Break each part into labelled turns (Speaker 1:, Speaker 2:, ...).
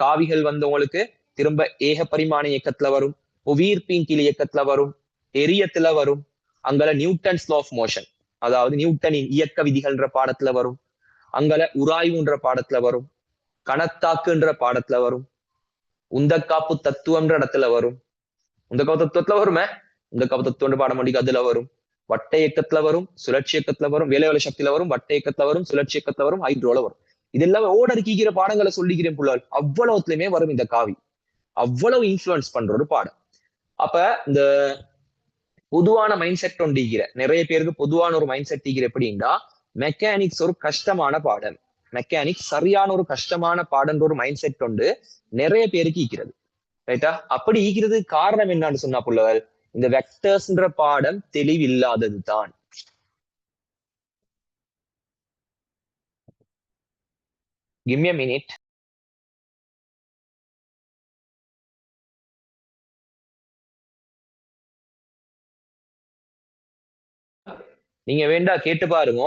Speaker 1: காவிகள் வந்து உங்களுக்கு திரும்ப ஏக பரிமாண இயக்கத்துல வரும், புவியீர்ப்பின் கீழ் இயக்கத்துல வரும், எரியத்துல வரும், அங்கல நியூட்டன்ஸ் லா ஆஃப் மோஷன், அதாவது நியூட்டனின் இயக்க விதிகள்ன்ற பாடத்துல வரும், அங்கல உராய்வுன்ற பாடத்துல வரும், கணத்தாக்குன்ற பாடத்துல வரும், உந்தக்காப்பு தத்துவம்ன்ற இடத்துல வரும், உந்தக்காப்பு தத்துவத்துல வருமே, உந்தக்காப்பு தத்துவம்ன்ற பாடம் முடிக்க அதுல வரும், வட்ட இயக்கத்துல வரும், சுழற்சி இயக்கத்துல வரும், வேலைவல சக்தியில வரும், வட்ட இயக்கத்துல வரும், சுழற்சி இயக்கத்துல வரும், ஹைட்ரோல வரும். இது எல்லாமே ஓடர் கீக்கிற பாடங்களை சொல்லிக்கிறேன் புள்ளால். அவ்வளவுத்துலயுமே வரும் இந்த காவி. அவ்வளவு இன்ஃபுளுன்ஸ் பண்ற ஒரு பாடம். அப்ப இந்த பொதுவான மைண்ட் செட் ஒண்டிக்கிற நிறைய பேருக்கு பொதுவான ஒரு மைண்ட் செட் ஈக்கிற எப்படின்னா, மெக்கானிக்ஸ் ஒரு கஷ்டமான பாடம், மெக்கானிக்ஸ் சரியான ஒரு கஷ்டமான பாடம்ன்ற ஒரு மைண்ட் செட் ஒன்று நிறைய பேருக்கு ஈக்கிறது. ரைட்டா? அப்படி ஈக்கிறது காரணம் என்னன்னு சொன்னா புள்ளவல், இந்த வெக்டர்ஸ்ன்ற பாடம் தெளிவில்லாதது தான். Give me a minute. நீங்க வேண்டா கேட்டு பாருங்க,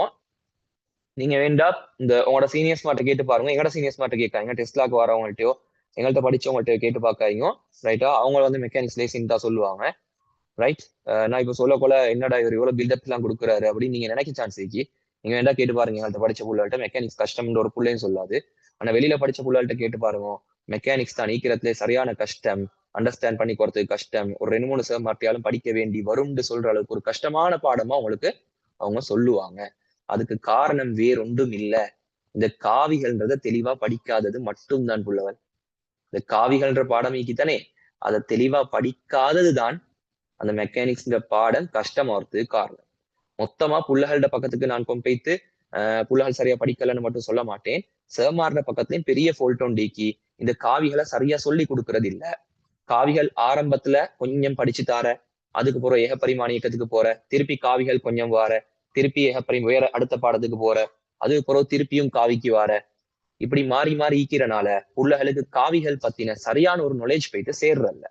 Speaker 1: நீங்க வேண்டா இந்த உங்களோட சீனியர்ஸ் மாட்ட கேட்டு பாருங்க, எங்கட சீனியர்ஸ் மாட்ட கேட்காங்க, டெஸ்ட்லாக்கு வரவங்கள்ட்டயோ எங்கள்கிட்ட படிச்சவங்கள்ட்ட கேட்டு பார்க்காதீங்க. ரைட்டா? அவங்க வந்து மெக்கானிக்ஸ் லேசின்னு தான் சொல்லுவாங்க. ரைட்? நான் இப்ப சொல்லக்கூட என்னடா இவர் இவ்வளவு பில்டப் எல்லாம் கொடுக்குறாரு அப்படின்னு நீங்க நினைக்க சான்ஸ் இருக்கு. நீங்க வேண்டா கேட்டு பாருங்க, எங்கள்கிட்ட படிச்ச புள்ளாள்கிட்ட மெக்கானிக்ஸ் கஷ்டம்ன்ற ஒரு புள்ளையும் சொல்லாது. ஆனா வெளியில படிச்ச புள்ளாள்கிட்ட கேட்டு பாருங்க, மெக்கானிக்ஸ் தான் நீக்கிறதுல சரியான கஷ்டம், அண்டர்ஸ்டாண்ட் பண்ணி போறதுக்கு கஷ்டம், ஒரு 2-3 சேம் மாட்டியாலும் படிக்க வேண்டி வரும்னு சொல்ற அளவுக்கு ஒரு கஷ்டமான பாடமா உங்களுக்கு அவங்க சொல்லுவாங்க. அதுக்கு காரணம் வேறொன்றும் இல்ல, இந்த காவிகள்ன்றத தெளிவா படிக்காதது மட்டும்தான் புள்ளவன். இந்த காவிகள்ன்ற பாடம் தானே, அதை தெளிவா படிக்காததுதான் அந்த மெக்கானிக்ஸ் பாடம் கஷ்டமாறதுக்கு காரணம். மொத்தமா புள்ளகளோட பக்கத்துக்கு நான் கொம்பைத்து புள்ளகள் சரியா படிக்கலன்னு மட்டும் சொல்ல மாட்டேன். சேமாறுற பக்கத்துலயும் பெரிய ஃபோல்ட் ஒண்டிக்கி இந்த காவிகளை சரியா சொல்லி கொடுக்கறது இல்ல. காவிகள் ஆரம்பத்துல கொஞ்சம் படிச்சு தார, அதுக்கு போற ஏகப்பரிமாண இயக்கத்துக்கு போற, திருப்பி காவிகள் கொஞ்சம் வார, திருப்பி வேற அடுத்த பாடத்துக்கு போற, அதுக்கு பிறகு திருப்பியும் காவிக்கு வார, இப்படி மாறி மாறி ஈக்கிறனால புள்ளகளுக்கு காவிகள் பத்தின சரியான ஒரு நாலேஜ் போயிட்டு சேர்றல்ல.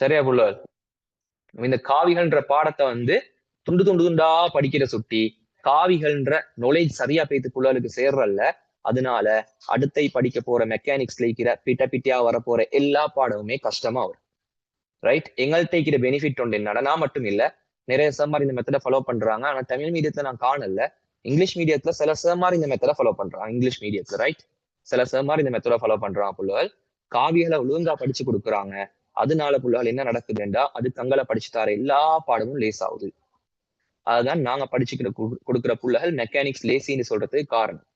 Speaker 1: சரியா புள்ளல்? இந்த காவிகள்ன்ற பாடத்தை வந்து துண்டு துண்டு துண்டா படிக்கிற சுட்டி காவிகள்ன்ற நாலேஜ் சரியா போய்த்து புள்ளலுக்கு சேர்றல்ல. அதனால அடுத்தை படிக்க போற மெக்கானிக்ஸ்ல இருக்கிற பிட்ட பிட்டியா வரப்போற எல்லா பாடமுமே கஷ்டமா வரும். ரைட்? எங்கள்கிட்ட இருக்கிற பெனிஃபிட் ஒன்று என்னடா, நான் மட்டும் இல்ல, நிறைய சேமாரி இந்த மெத்தடை ஃபாலோ பண்றாங்க. ஆனா தமிழ் மீடியத்துல நான் காணல. இங்கிலீஷ் மீடியத்துல சில சேமாரி இந்த மெத்தடை ஃபாலோ பண்றாங்க. இங்கிலீஷ் மீடியத்துல ரைட், சில சேமாரி இந்த மெத்தடை ஃபாலோ பண்றாங்க. புள்ளுகள் காவிகளை ஒழுங்கா படிச்சு கொடுக்குறாங்க. அதனால புள்ளுகள் என்ன நடக்குதுண்டா, அது தங்களை படிச்சு தர எல்லா பாடமும் லேஸ் ஆகுது. அதுதான் நாங்க படிச்சுக்கிற கொடுக்குற புள்ளுகள் மெக்கானிக்ஸ் லேசின்னு சொல்றதுக்கு காரணம்.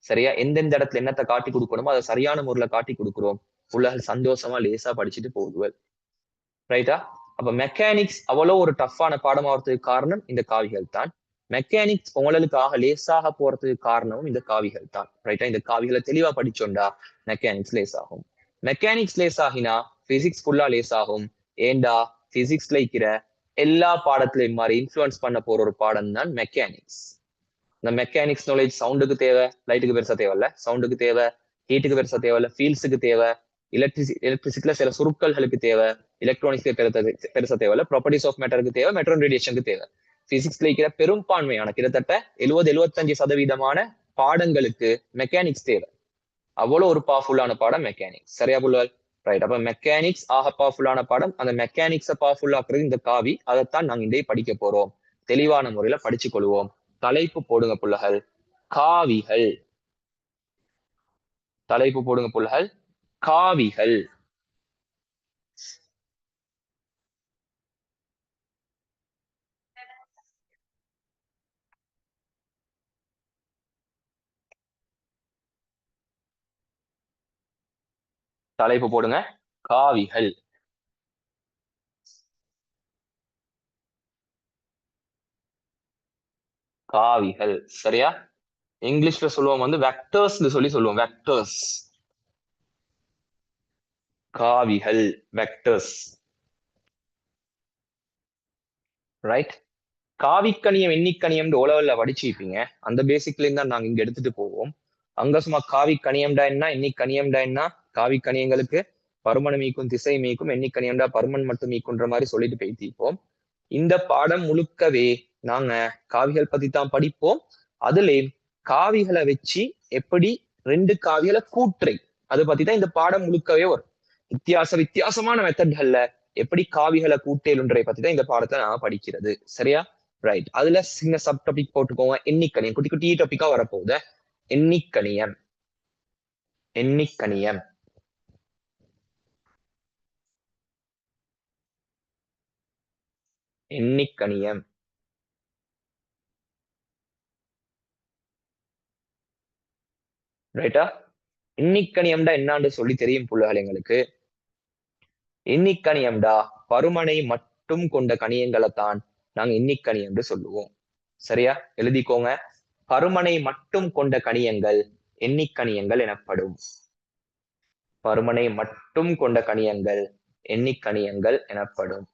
Speaker 1: சரியா? எந்தெந்த இடத்துல என்னத்தை காட்டி கொடுக்கணுமோ அதை சரியான முறையில காட்டி கொடுக்குறோம். புள்ளுகள் சந்தோஷமா லேசா படிச்சுட்டு போகுதுவல். ரைட்டா? அப்ப மெக்கானிக்ஸ் அவ்வளவு ஒரு டஃப்பான பாடமா வரதுக்கு காரணம் இந்த காவிகள் தான். மெக்கானிக்ஸ் உங்களுக்காக லேசாக போறதுக்கு காரணமும் இந்த காவிகள் தான். ரைட்டா? இந்த காவிகளை தெளிவா படிச்சோண்டா மெக்கானிக்ஸ் லேஸ் ஆகும். மெக்கானிக்ஸ் லேஸ் ஆகினா பிசிக்ஸ் ஃபுல்லா லேஸ் ஆகும். ஏண்டா பிசிக்ஸ்ல இருக்கிற எல்லா பாடத்திலையும் மாதிரி இன்ஃபுளுன்ஸ் பண்ண போற ஒரு பாடம் தான் மெக்கானிக்ஸ். இந்த மெக்கானிக்ஸ் நாலேஜ் சவுண்டுக்கு தேவை, லைட்டுக்கு பெருசா தேவையில்ல, சவுண்டுக்கு தேவை, ஹீட்டுக்கு பெருசா தேவையில்ல, ஃபீல்ட்ஸுக்கு தேவை, எலக்ட்ரிசிட்டில சில சுருக்கல்களுக்கு தேவை, எலக்ட்ரானிக்ஸ்க்கு பெருசா தேவையில்ல, ப்ராப்பர்ட்டிஸ் ஆஃப் மேட்டருக்கு தேவை, மெட்ரான் ரேடியேஷனுக்கு தேவை. பிசிக்ஸ்ல இருக்கிற பெரும்பான்மையான கிட்டத்தட்ட 70-75% பாடங்களுக்கு மெக்கானிக்ஸ் தேவை. அவ்வளவு ஒரு பவர்ஃபுல்லான பாடம் மெக்கானிக்ஸ். சரியா புள்ளுவல்? ரைட். அப்ப மெக்கானிக்ஸ் ஆக பவர்ஃபுல்லான பாடம். அந்த மெக்கானிக்ஸை பவர்ஃபுல் ஆக்குறது இந்த காவி. அதைத்தான் நாங்க இன்றைய படிக்க போறோம். தெளிவான முறையில படிச்சு கொள்வோம். தலைப்பு போடுங்க புள்ளகள், காவிகள். தலைப்பு போடுங்க புள்ளகள், காவிகள். தலைப்பு போடுங்க, காவிகள். காவிகள். சரியா? இங்கிலீஷ்ல சொல்லுவோம் வந்து வெக்டர்ஸ் சொல்லி சொல்லுவோம். வெக்டர்ஸ். காவிகள், வெக்டர்ஸ். ரைட்? காவிக்கணியம் எண்ணிக்கணியம் ஓலவல்ல படிச்சிருப்பீங்க. அந்த பேசிக்ல இருந்தா நாங்க இங்க எடுத்துட்டு போவோம். அங்க சும்மா காவிக்கணியம்டா என்ன எண்ணிக்கணியம்டா என்ன, காவிக்கணியங்களுக்கு பருமன் மீக்கும் திசை மீக்கும், எண்ணிக்கணியம்டா பருமன் மட்டும் மீக்குன்ற மாதிரி சொல்லிட்டு போய்த்திருப்போம். இந்த பாடம் முழுக்கவே நாங்க காவிகள் பத்தி தான் படிப்போம். அதுலயும் காவிகளை வச்சு எப்படி ரெண்டு காவிகளை கூற்றை அதை பத்தி தான் இந்த பாடம் முழுக்கவே வரும். வித்தியாசமான மெத்தட்கள்ல எப்படி காவிகளை கூட்டேலுன்றதை பத்தி தான் இந்த பாடத்தை நான் படிக்கிறது. சரியா? ரைட். அதுல சின்ன சப் டாபிக் போட்டுக்கோங்க. எண்ணிக்கணியம் குட்டி குட்டி டாபிக்கா வரப்போகுது. எண்ணிக்கணியம் எண்ணிக்கணியம் எண்ணிக்கணியம் ரைட்டா? எண்ணிக்கணியம்டா என்னான்னு சொல்லி தெரியும் புள்ளைகள் எங்களுக்கு. எண்ணிக்கணியம்டா பருமனை மட்டும் கொண்ட கணியங்களை தான் நாங்க எண்ணிக்கணியம் என்று சொல்லுவோம். சரியா? எழுதிக்கோங்க. பருமனை மட்டும் கொண்ட கணியங்கள் எண்ணிக்கணியங்கள் எனப்படும். பருமனை மட்டும் கொண்ட கணியங்கள் எண்ணிக்கணியங்கள் எனப்படும்.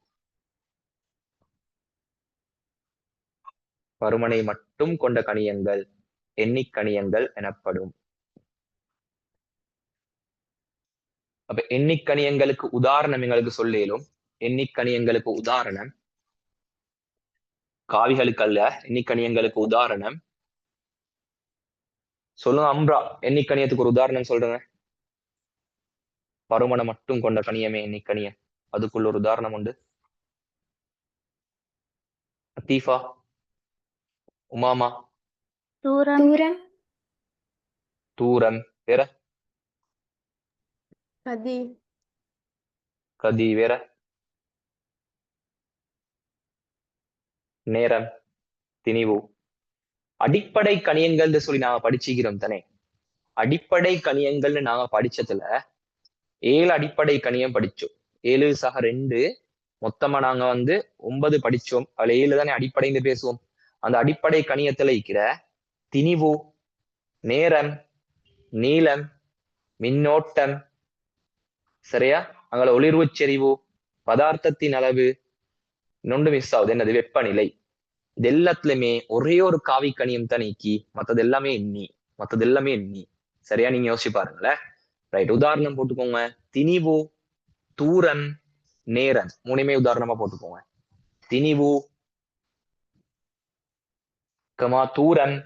Speaker 1: பருமனை மட்டும் கொண்ட கணியங்கள் எண்ணிக்கணியங்கள் எனப்படும். அப்ப எண்ணிக்கணியங்களுக்கு உதாரணம் எங்களுக்கு சொல்லேலும். எண்ணிக்கணியங்களுக்கு உதாரணம் காவிகளுக்கு அல்ல, எண்ணிக்கணியங்களுக்கு உதாரணம் சொல்லுங்க. அம்ரா, எண்ணிக்கணியத்துக்கு ஒரு உதாரணம் சொல்றேங்க. பருமனை மட்டும் கொண்ட கணியமே எண்ணிக்கணியம், அதுக்குள்ள ஒரு உதாரணம் உண்டு. லத்தீஃபா, உமாமா?
Speaker 2: தூரம்.
Speaker 1: தூரம். வேற?
Speaker 2: கதி.
Speaker 1: கதி. வேற? நேரம், திணிவு. அடிப்படை கணியங்கள்னு சொல்லி நாங்க படிச்சுக்கிறோம் தானே. அடிப்படை கணியங்கள்னு நாங்க படிச்சதுல 7 அடிப்படை கணியம் படிச்சோம். 7 × 2 மொத்தமா நாங்க 9 படிச்சோம். அதுல 7 தானே அடிப்படைன்னு பேசுவோம். அந்த அடிப்படை கணியத்துல இருக்கிற திணிவு, நேரம், நீளம், மின்னோட்டம், சரியா? அங்கே ஒளிர்வு செறிவு, பதார்த்தத்தின் அளவு, இன்னொன்று மிஸ் ஆகுது, என்னது? வெப்பநிலை. இது எல்லாத்துலயுமே ஒரே ஒரு காவி கணியம் தான் நீக்கி மத்தது எல்லாமே எண்ணி. சரியா? நீங்க யோசிச்சு பாருங்களேன். ரைட். உதாரணம் போட்டுக்கோங்க. திணிவு, தூரம், நேரம், மூணுமே உதாரணமா போட்டுக்கோங்க. திணிவு கமா தூரம்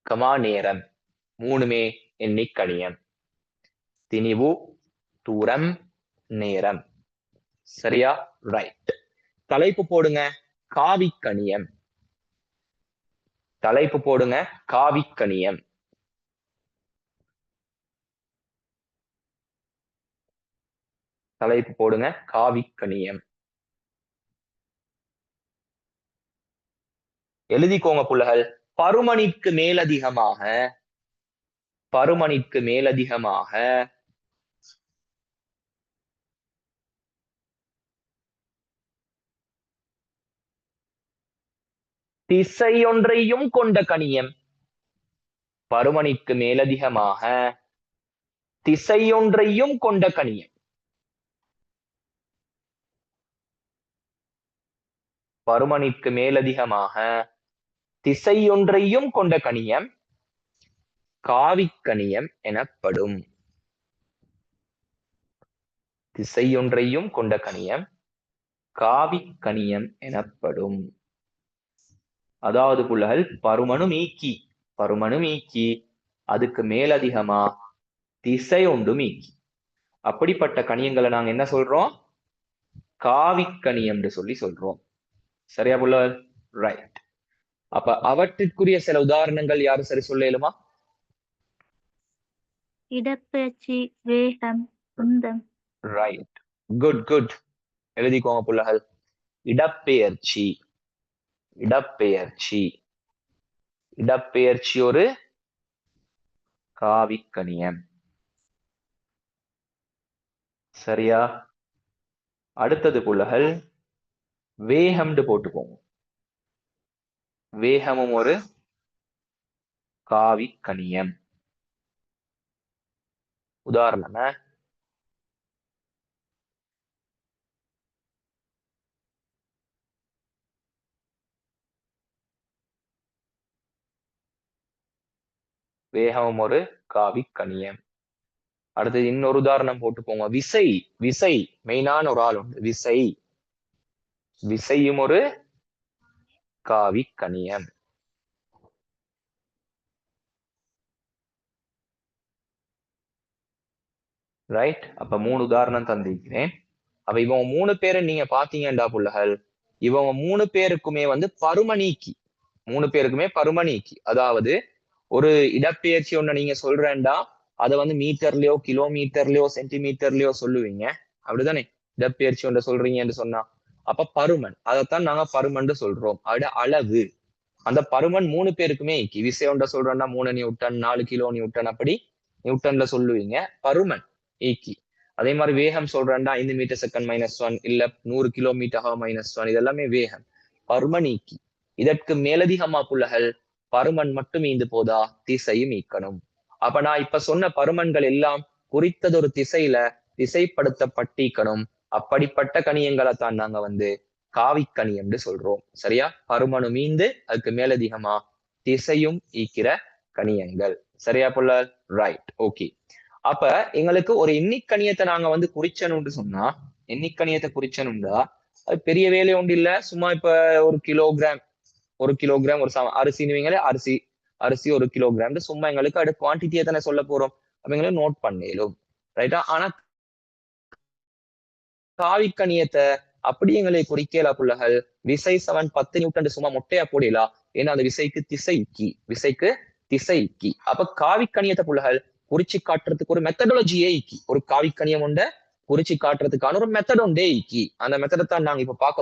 Speaker 1: கமா நேரம், மூணுமே எண்ணிக்கணியம். திணிவு, தூரம், நேரம். சரியா? ரைட். தலைப்பு போடுங்க. காவிக்கணியம். தலைப்பு போடுங்க. காவிக்கணியம். தலைப்பு போடுங்க. காவிக்கணியம். எழுதிக்கோங்க புள்ளகள். பருமனிற்கு மேலதிகமாக திசையொன்றையும் கொண்ட கணியம். பருமனிற்கு மேலதிகமாக திசையொன்றையும் கொண்ட கணியம். பருமனிற்கு மேலதிகமாக திசையொன்றையும் கொண்ட கணியம் காவிக்கணியம் எனப்படும். திசையொன்றையும் கொண்ட கணியம் காவிக்கணியம் எனப்படும். அதாவது புள்ளகள் பருமனு மீக்கி அதுக்கு மேலதிகமா திசை ஒன்று மீக்கி, அப்படிப்பட்ட கணியங்களை நாங்க என்ன சொல்றோம்? காவிக்கணியம் சொல்லி சொல்றோம். சரியா புள்ளகள்? ரைட். அப்ப அவற்றிற்குரிய சில உதாரணங்கள் யாரும் சரி சொல்லுமா?
Speaker 2: இடப்பெயர்ச்சி, வேகம், உந்தம்.
Speaker 1: ரைட். குட். எழுதிக்கோங்க புள்ளகள். இடப்பெயர்ச்சி ஒரு காவிக்கணியம். சரியா? அடுத்தது புள்ளகள் வேகம்னு போட்டுக்கோங்க. வேகமும் ஒரு காவிக்கணியம். உதாரணம் வேகம் ஒரு காவிக்கணியம். அடுத்தது இன்னொரு உதாரணம் போட்டுக்கோங்க. விசை விசை மெயினான ஒரு ஆள் உண்டு. விசை விசையும் ஒரு காவிக்கணியம். ரைட். அப்ப 3 உதாரணம் தந்திருக்கிறேன். அப்ப இவங்க 3 பேரை நீங்க பாத்தீங்கடா புள்ளகள், இவங்க 3 பேருக்குமே வந்து பருமநீக்கி. 3 பேருக்குமே பருமநீக்கி. அதாவது ஒரு இடப்பெயர்ச்சி ஒண்ணு நீங்க சொல்றேன்டா அதை வந்து மீட்டர்லயோ கிலோமீட்டர்லயோ சென்டிமீட்டர்லயோ சொல்லுவீங்க, அப்படிதானே? இடப்பெயர்ச்சி ஒன்றை சொல்றீங்கன்னு சொன்னா அப்ப பருமன், அதைத்தான் நாங்க பருமன் சொல்றோம். அதோட அளவு, அந்த பருமன் 3 பேருக்குமே இக்கி. விசை ஒன்றை சொல்றோம்னா 3 நியூட்டன் 4 கிலோ நியூட்டன் அப்படி நியூட்டன்ல சொல்லுவீங்க, பருமன் ஈக்கி. அதே மாதிரி வேகம் சொல்றேன்டா 5 மீட்டர் செகண்ட் -1 இல்ல 100 கிலோமீட்டர் -1, இதெல்லாமே வேகம், பருமன் ஈக்கி. இதற்கு மேலதிகமா புள்ளகள் பருமன் மட்டும் ஈந்து போதா, திசையும் ஈக்கணும். அப்ப நான் இப்ப சொன்ன பருமன்கள் எல்லாம் குறித்தது ஒரு திசையில திசைப்படுத்தப்பட்டிக்கணும். அப்படிப்பட்ட கணியங்களை தான் நாங்க வந்து காவிக்கணியம்னு சொல்றோம். சரியா? பருமனு மீந்து அதுக்கு மேலதிகமா திசையும் ஈக்கிற கணியங்கள். சரியா புள்ள? Right, okay. அப்ப எங்களுக்கு ஒரு எண்ணிக்கணியத்தை நாங்க வந்து குறிச்சணும்னு சொன்னா, எண்ணிக்கணியத்தை குறிச்சணும்டா அது பெரிய வேலை ஒன்று இல்ல. சும்மா இப்ப ஒரு கிலோகிராம் ஒரு அரிசின்னு அரிசி அரிசி 1 கிலோகிராம் சும்மா எங்களுக்கு அது குவான்டிட்டியை தானே சொல்ல போறோம். அப்ப எங்களுக்கு நோட் பண்ணிடும். ரைட்டா? ஆனா காவிக்கணியத்தை அப்படி எங்களை குறிக்கல புள்ளகள். விசை 10 நியூட்டன் சும்மா மொட்டையா போடலாம். ஏன்னா அந்த விசைக்கு திசை இக்கி. அப்ப காவிக்கணியத்தை புள்ளகள் குறிச்சு காட்டுறதுக்கு ஒரு மெத்தடாலஜியே இக்கி. ஒரு காவிக்கணியம் உண்ட குறிச்சு காட்டுறதுக்கான ஒரு மெத்தட் உண்டே இக்கி. அந்த மெத்தடை தான் நாங்க இப்ப பார்க்க